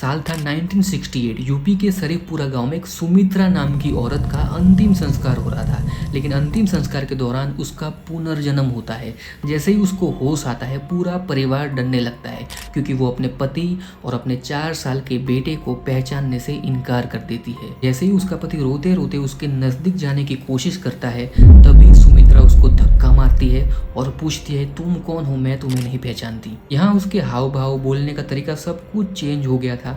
साल था 1968। यूपी के शरीफपुरा गांव में एक सुमित्रा नाम की औरत का अंतिम संस्कार हो रहा था। लेकिन अंतिम संस्कार के दौरान उसका पुनर्जन्म होता है। जैसे ही उसको होश आता है पूरा परिवार डरने लगता है, क्योंकि वो अपने पति और अपने 4 साल के बेटे को पहचानने से इनकार कर देती है। जैसे ही उसका पति रोते रोते उसके नजदीक जाने की कोशिश करता है, तभी सुमित्रा उसको धक्का मारती है और पूछती है, तुम कौन हो, मैं तुम्हें नहीं पहचानती। यहाँ उसके हाव भाव, बोलने का तरीका, सब कुछ चेंज हो गया था।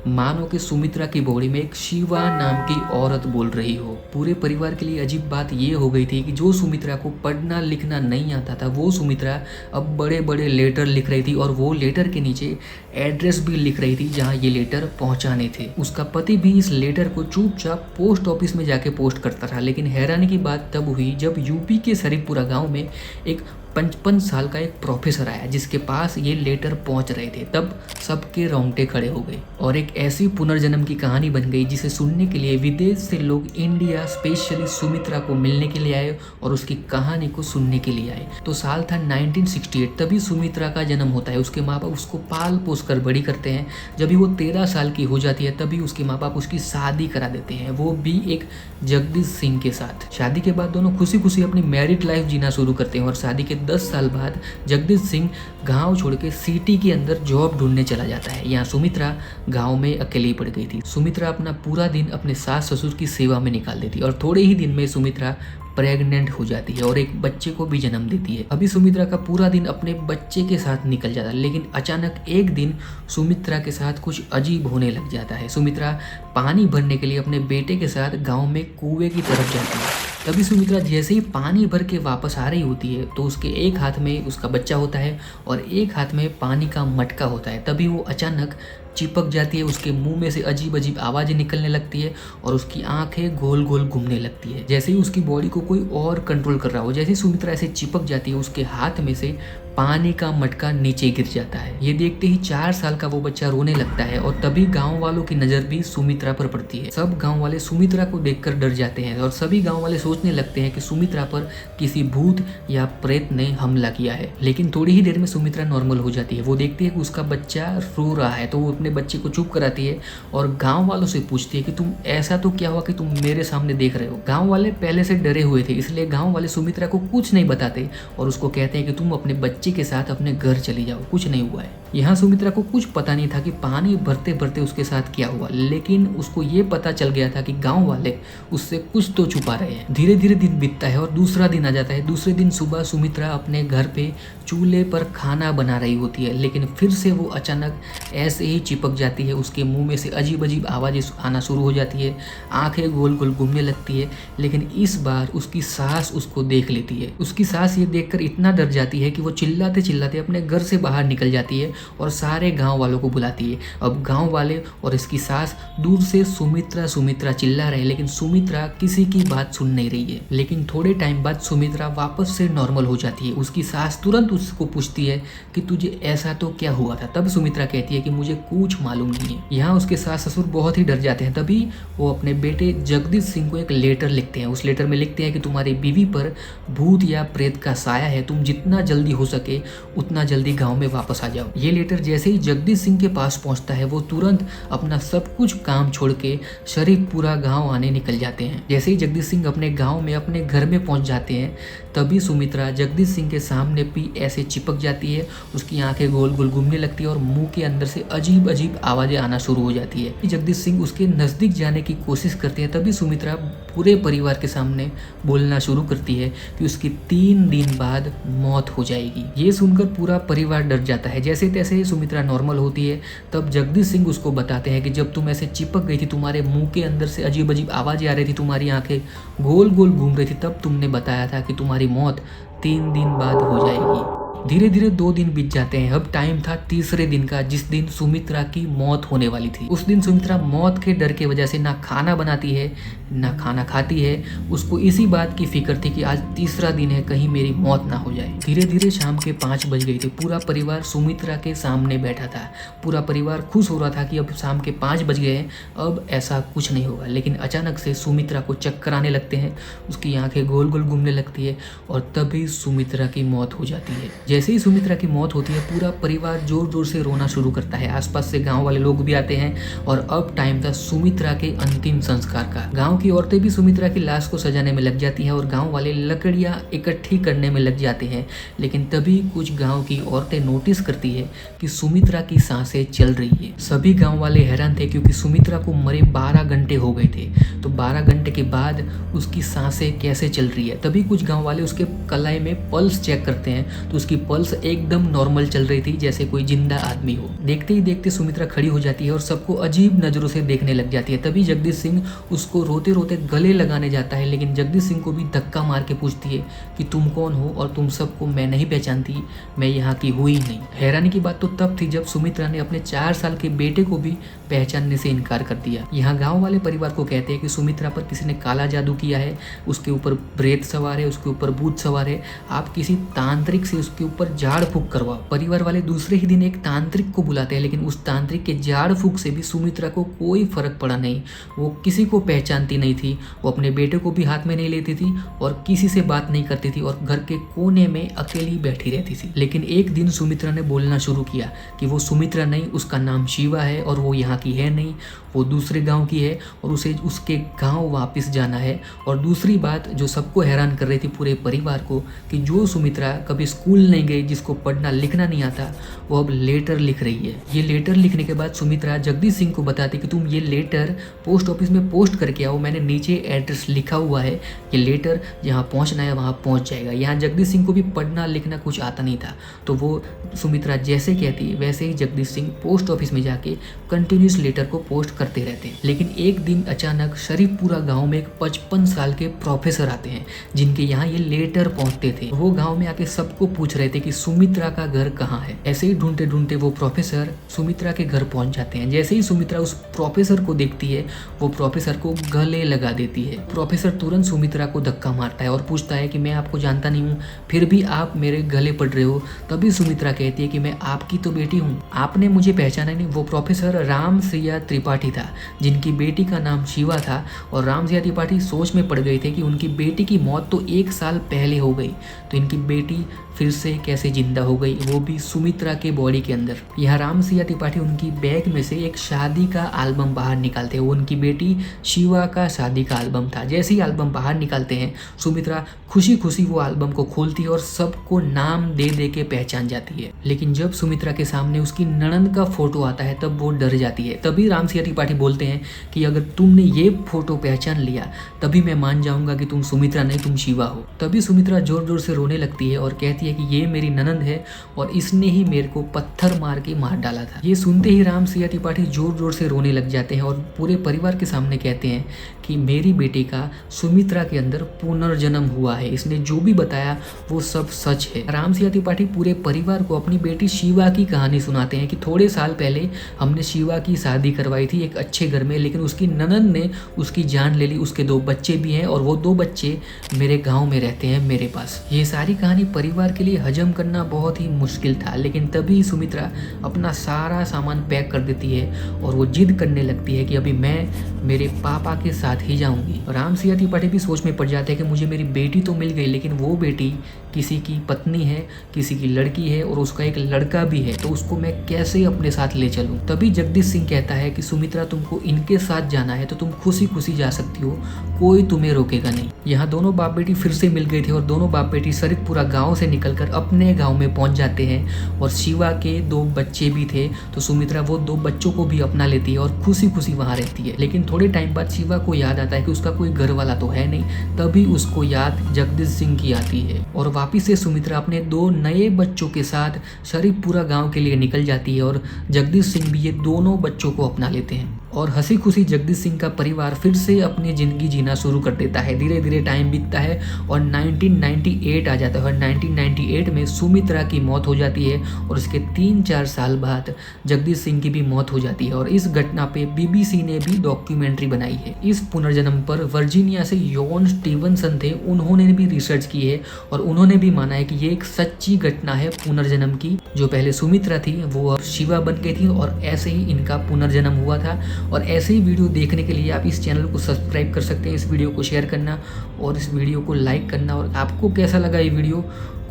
मानो कि सुमित्रा की बॉडी में एक शिवा नाम की औरत बोल रही हो। पूरे परिवार के लिए अजीब बात ये हो गई थी कि जो सुमित्रा को पढ़ना लिखना नहीं आता था, वो सुमित्रा अब बड़े बड़े लेटर लिख रही थी और वो लेटर के नीचे एड्रेस भी लिख रही थी जहाँ ये लेटर पहुंचाने थे। उसका पति भी इस लेटर को चुपचाप पोस्ट ऑफिस में जाके पोस्ट करता था। लेकिन हैरानी की बात तब हुई जब यूपी के शरीफपुरा गांव में एक 55 साल का एक प्रोफेसर आया जिसके पास ये लेटर पहुंच रहे थे। तब सबके रोंगटे खड़े हो गए और एक ऐसी पुनर्जन्म की कहानी बन गई जिसे सुनने के लिए विदेश से लोग इंडिया स्पेशली सुमित्रा को मिलने के लिए आए और उसकी कहानी को सुनने के लिए आए। तो साल था 1968। तभी सुमित्रा का जन्म होता है। उसके माँ बाप उसको पाल पोस कर बड़ी करते हैं। जब वो 13 साल की हो जाती है तभी उसके माँ बाप उसकी शादी करा देते हैं, वो भी एक जगदीश सिंह के साथ। शादी के बाद दोनों खुशी खुशी अपनी मैरिड लाइफ जीना शुरू करते हैं और शादी के 10 साल बाद जगदीश सिंह गांव छोड़ के सिटी के अंदर जॉब ढूंढने चला जाता है। यहाँ सुमित्रा गांव में अकेली पड़ गई थी। सुमित्रा अपना पूरा दिन अपने सास ससुर की सेवा में निकाल देती और थोड़े ही दिन में सुमित्रा प्रेग्नेंट हो जाती है और एक बच्चे को भी जन्म देती है। अभी सुमित्रा का पूरा दिन अपने बच्चे के साथ निकल जाता है, लेकिन अचानक एक दिन सुमित्रा के साथ कुछ अजीब होने लग जाता है। सुमित्रा पानी भरने के लिए अपने बेटे के साथ गांव में कुएं की तरफ जाती है। तभी सुमित्रा जैसे ही पानी भर के वापस आ रही होती है तो उसके एक हाथ में उसका बच्चा होता है और एक हाथ में पानी का मटका होता है। तभी वो अचानक चिपक जाती है, उसके मुंह में से अजीब अजीब आवाज़ें निकलने लगती है और उसकी आंखें गोल गोल घूमने लगती है, जैसे ही उसकी बॉडी को कोई और कंट्रोल कर रहा हो। जैसे ही सुमित्रा ऐसे चिपक जाती है उसके हाथ में से पानी का मटका नीचे गिर जाता है। ये देखते ही 4 साल का वो बच्चा रोने लगता है और तभी गांव वालों की नज़र भी सुमित्रा पर पड़ती है। सब गांव वाले सुमित्रा को देखकर डर जाते हैं और सभी गांव वाले सोचने लगते हैं कि सुमित्रा पर किसी भूत या प्रेत ने हमला किया है। लेकिन थोड़ी ही देर में सुमित्रा नॉर्मल हो जाती है। वो देखती है कि उसका बच्चा रो रहा है तो वो अपने बच्चे को चुप कराती है और गाँव वालों से पूछती है कि तुम ऐसा तो क्या हुआ कि तुम मेरे सामने देख रहे हो। गाँव वाले पहले से डरे हुए थे, इसलिए गाँव वाले सुमित्रा को कुछ नहीं बताते और उसको कहते हैं कि तुम अपने बच्चे के साथ अपने घर चली जाओ, कुछ नहीं हुआ है। यहाँ सुमित्रा को कुछ पता नहीं था कि पानी भरते भरते उसके साथ क्या हुआ, लेकिन उसको ये पता चल गया था कि गांव वाले उससे कुछ तो छुपा रहे हैं। धीरे धीरे दिन बीतता है और दूसरा दिन आ जाता है। दूसरे दिन सुबह सुमित्रा अपने घर पे चूल्हे पर खाना बना रही होती है, लेकिन फिर से वो अचानक ऐसे ही चिपक जाती है। उसके मुंह में से अजीब अजीब आवाज़ें आना शुरू हो जाती है, आंखें गोल गोल घूमने लगती है। लेकिन इस बार उसकी सास उसको देख लेती है। उसकी सास ये देखकर इतना डर जाती है कि वो चिल्लाते चिल्लाते अपने घर से बाहर निकल जाती है और सारे गांव वालों को बुलाती है। अब गांव वाले और इसकी सास दूर से सुमित्रा सुमित्रा चिल्ला रहे हैं, लेकिन सुमित्रा किसी की बात सुन नहीं रही है। लेकिन थोड़े टाइम बाद सुमित्रा वापस से नॉर्मल हो जाती है। उसकी सास तुरंत उसको पूछती है कि तुझे ऐसा तो क्या हुआ था। तब सुमित्रा कहती है कि मुझे कुछ मालूम नहीं है। यहाँ उसके सास ससुर बहुत ही डर जाते हैं। तभी वो अपने बेटे जगदीश सिंह को एक लेटर लिखते हैं। उस लेटर में लिखते हैं कि तुम्हारी बीवी पर भूत या प्रेत का साया है, तुम जितना जल्दी हो सके उतना जल्दी गांव में वापस आ जाओ। ये लेटर जैसे ही जगदीश सिंह के पास पहुंचता है वो तुरंत अपना सब कुछ काम छोड़ के शरीफपुरा गांव आने निकल जाते हैं। जैसे ही जगदीश सिंह अपने गांव में अपने घर में पहुंच जाते हैं तभी सुमित्रा जगदीश सिंह के सामने भी ऐसे चिपक जाती है। उसकी आंखें गोल गोल घूमने लगती है और मुंह के अंदर से अजीब अजीब आवाजें आना शुरू हो जाती है। जगदीश सिंह उसके नजदीक जाने की कोशिश करते हैं तभी सुमित्रा पूरे परिवार के सामने बोलना शुरू करती है कि उसकी 3 दिन बाद मौत हो जाएगी। ये सुनकर पूरा परिवार डर जाता है। जैसे तैसे सुमित्रा नॉर्मल होती है तब जगदीश सिंह उसको बताते हैं कि जब तुम ऐसे चिपक गई थी, तुम्हारे मुंह के अंदर से अजीब अजीब आवाज़ें आ रही थी, तुम्हारी आंखें गोल गोल घूम रही थी, तब तुमने बताया था कि तुम्हारी मौत 3 दिन बाद हो जाएगी। धीरे धीरे 2 दिन बीत जाते हैं। अब टाइम था तीसरे दिन का, जिस दिन सुमित्रा की मौत होने वाली थी। उस दिन सुमित्रा मौत के डर की वजह से ना खाना बनाती है ना खाना खाती है। उसको इसी बात की फिक्र थी कि आज तीसरा दिन है, कहीं मेरी मौत ना हो जाए। धीरे धीरे शाम के 5 बज गई थी। पूरा परिवार सुमित्रा के सामने बैठा था। पूरा परिवार खुश हो रहा था कि अब शाम के 5 बज गए हैं, अब ऐसा कुछ नहीं होगा। लेकिन अचानक से सुमित्रा को चक्कर आने लगते हैं, उसकी आंखें गोल गोल घूमने लगती है और तभी सुमित्रा की मौत हो जाती है। जैसे ही सुमित्रा की मौत होती है पूरा परिवार जोर जोर से रोना शुरू करता है। आसपास से गांव वाले लोग भी आते हैं और अब टाइम था सुमित्रा के अंतिम संस्कार का। गांव की औरतें भी सुमित्रा की लाश को सजाने में लग जाती हैं और गांव वाले लकड़ियां इकट्ठी करने में लग जाते हैं। लेकिन तभी कुछ गांव की औरतें नोटिस करती है कि सुमित्रा की सांसें चल रही है। सभी गांव वाले हैरान थे क्योंकि सुमित्रा को मरे 12 घंटे हो गए थे, तो 12 घंटे के बाद उसकी सांसें कैसे चल रही है। तभी कुछ गांव वाले उसके कलाई में पल्स चेक करते हैं तो उसकी पल्स एकदम नॉर्मल चल रही थी, जैसे कोई जिंदा आदमी हो। देखते ही देखते सुमित्रा खड़ी हो जाती है और सबको अजीब नजरों से देखने लग जाती है। तभी जगदीश सिंह उसको रोते रोते गले लगाने जाता है, लेकिन जगदीश सिंह को भी धक्का मार के पूछती है कि तुम कौन हो और तुम सबको मैं नहीं पहचानती, मैं यहाँ की हुई नहीं। हैरानी की बात तो तब थी जब सुमित्रा ने अपने 4 साल के बेटे को भी पहचानने से इनकार कर दिया। यहाँ गांव वाले परिवार को कहते हैं कि सुमित्रा पर किसी ने काला जादू किया है, उसके ऊपर प्रेत सवार है, उसके ऊपर भूत सवार है, आप किसी तांत्रिक से उसके ऊपर झाड़ फूक करवाओ। परिवार वाले दूसरे ही दिन एक तांत्रिक को बुलाते हैं, लेकिन उस तांत्रिक के झाड़ फूक से भी सुमित्रा को कोई फर्क पड़ा नहीं। वो किसी को पहचानती नहीं थी, वो अपने बेटे को भी हाथ में नहीं लेती थी और किसी से बात नहीं करती थी और घर के कोने में अकेली बैठी रहती थी। लेकिन एक दिन सुमित्रा ने बोलना शुरू किया कि वो सुमित्रा नहीं, उसका नाम शिवा है और वो यहाँ की है नहीं, वो दूसरे गांव की है और उसे उसके गांव वापस जाना है। और दूसरी बात जो सबको हैरान कर रही थी पूरे परिवार को, कि जो सुमित्रा कभी स्कूल नहीं गई, जिसको पढ़ना लिखना नहीं आता, वो अब लेटर लिख रही है। ये लेटर लिखने के बाद सुमित्रा जगदीश सिंह को बताती कि तुम ये लेटर पोस्ट ऑफिस में पोस्ट करके आओ, मैंने नीचे एड्रेस लिखा हुआ है, ये लेटर जहाँ पहुँचना है वहाँ पहुँच जाएगा। यहाँ जगदीश सिंह को भी पढ़ना लिखना कुछ आता नहीं था, तो वो सुमित्रा जैसे कहती वैसे ही जगदीश सिंह पोस्ट ऑफिस में जाके कंटिन्यूस लेटर को पोस्ट करते रहते हैं। लेकिन एक दिन अचानक शरीफपुरा गांव में एक 55 साल के प्रोफेसर आते हैं जिनके यहाँ ये लेटर पहुंचते थे। वो गांव में आके सबको पूछ रहे थे कि सुमित्रा का घर कहाँ है। ऐसे ही ढूंढते ढूंढते वो प्रोफेसर सुमित्रा के घर पहुंच जाते हैं। जैसे ही सुमित्रा उस प्रोफेसर को देखती है वो प्रोफेसर को गले लगा देती है। प्रोफेसर तुरंत सुमित्रा को धक्का मारता है और पूछता है कि मैं आपको जानता नहीं हूँ, फिर भी आप मेरे गले पड़ रहे हो। तभी सुमित्रा कहती है कि मैं आपकी तो बेटी हूँ, आपने मुझे पहचाना नहीं। वो प्रोफेसर राम सिया त्रिपाठी था जिनकी बेटी का नाम शिवा था और राम सिया त्रिपाठी सोच में पड़ गए थे कि उनकी बेटी की मौत तो 1 साल पहले हो गई, तो इनकी बेटी फिर से कैसे जिंदा हो गई, वो भी सुमित्रा के बॉडी के अंदर। यहाँ राम सिया त्रिपाठी उनकी बैग में से एक शादी का एल्बम बाहर निकालते हैं, वो उनकी बेटी शिवा का शादी का एल्बम था। जैसे ही एल्बम बाहर निकालते हैं सुमित्रा खुशी खुशी वो एल्बम को खोलती है और सबको नाम दे दे के पहचान जाती है। लेकिन जब सुमित्रा के सामने उसकी ननद का फोटो आता है तब वो डर जाती है। तभी राम सिया त्रिपाठी बोलते हैं कि अगर तुमने ये फोटो पहचान लिया तभी मैं मान जाऊंगा कि तुम सुमित्रा नहीं, तुम शिवा हो। तभी सुमित्रा जोर जोर से रोने लगती है और कहती है कि ये मेरी ननद है और इसने ही मेरे को पत्थर मार के मार डाला था। ये सुनते ही राम सिया त्रिपाठी जोर जोर से रोने लग जाते हैं और पूरे परिवार के सामने कहते हैं कि मेरी बेटी का सुमित्रा के अंदर पुनर्जन्म हुआ है, इसने जो भी बताया वो सब सच है। राम सिया त्रिपाठी पूरे परिवार को अपनी बेटी शिवा की कहानी सुनाते हैं कि थोड़े साल पहले हमने शिवा की शादी करवाई थी एक अच्छे घर में, लेकिन उसकी ननद ने उसकी जान ले ली। उसके 2 बच्चे भी हैं और वो 2 बच्चे मेरे गांव में रहते हैं मेरे पास। ये सारी कहानी परिवार के लिए हजम करना बहुत ही मुश्किल था, लेकिन तभी सुमित्रा अपना सारा सामान पैक कर देती है और वो जिद करने लगती है कि अभी मैं मेरे पापा के साथ ही जाऊंगी। राम सिया त्रिपाठी भी सोच में पड़ जाते हैं कि मुझे मेरी बेटी तो मिल गई, लेकिन वो बेटी किसी की पत्नी है, किसी की लड़की है और उसका एक लड़का भी है, तो उसको मैं कैसे अपने साथ ले चलूं। तभी जगदीश सिंह कहता है कि सुमित्रा तुमको इनके साथ जाना है तो तुम खुशी खुशी जा सकती हो, कोई तुम्हें रोकेगा नहीं। यहाँ दोनों बाप बेटी फिर से मिल गए थे और दोनों बाप बेटी शरीफपुरा गांव से निकलकर अपने गांव में पहुंच जाते हैं और शिवा के 2 बच्चे भी थे, तो सुमित्रा वो 2 बच्चों को भी अपना लेती है और खुशी खुशी वहां रहती है। लेकिन थोड़े टाइम बाद शिवा को याद आता है कि उसका कोई घर वाला तो है नहीं, तभी उसको याद जगदीश सिंह की आती है और वापिस से सुमित्रा अपने 2 नए बच्चों के साथ शरीफपुरा गांव के लिए निकल जाती है और जगदीश सिंह भी ये दोनों बच्चों को अपना लेते हैं और हंसी खुशी जगदीश सिंह का परिवार फिर से अपनी ज़िंदगी जीना शुरू कर देता है। धीरे धीरे टाइम बीतता है और 1998 आ जाता है और 1998 में सुमित्रा की मौत हो जाती है और उसके 3-4 साल बाद जगदीश सिंह की भी मौत हो जाती है और इस घटना पे BBC ने भी डॉक्यूमेंट्री बनाई है। इस पुनर्जन्म पर वर्जीनिया से यॉन स्टीवनसन थे, उन्होंने भी रिसर्च की है और उन्होंने भी माना है कि ये एक सच्ची घटना है पुनर्जन्म की। जो पहले सुमित्रा थी वो अब शिवा बन गई थी और ऐसे ही इनका पुनर्जन्म हुआ था और ऐसे ही वीडियो देखने के लिए आप इस चैनल को सब्सक्राइब कर सकते हैं, इस वीडियो को शेयर करना और इस वीडियो को लाइक करना, और आपको कैसा लगा ये वीडियो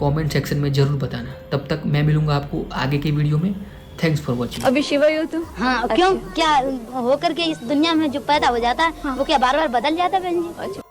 कमेंट सेक्शन में ज़रूर बताना। तब तक मैं मिलूँगा आपको आगे के वीडियो में। Thanks for watching. अभी शिवा हो तुम? हाँ, क्यों क्या होकर के इस दुनिया में जो पैदा हो जाता है वो क्या बार बार बदल जाता है बहन जी? अच्छा।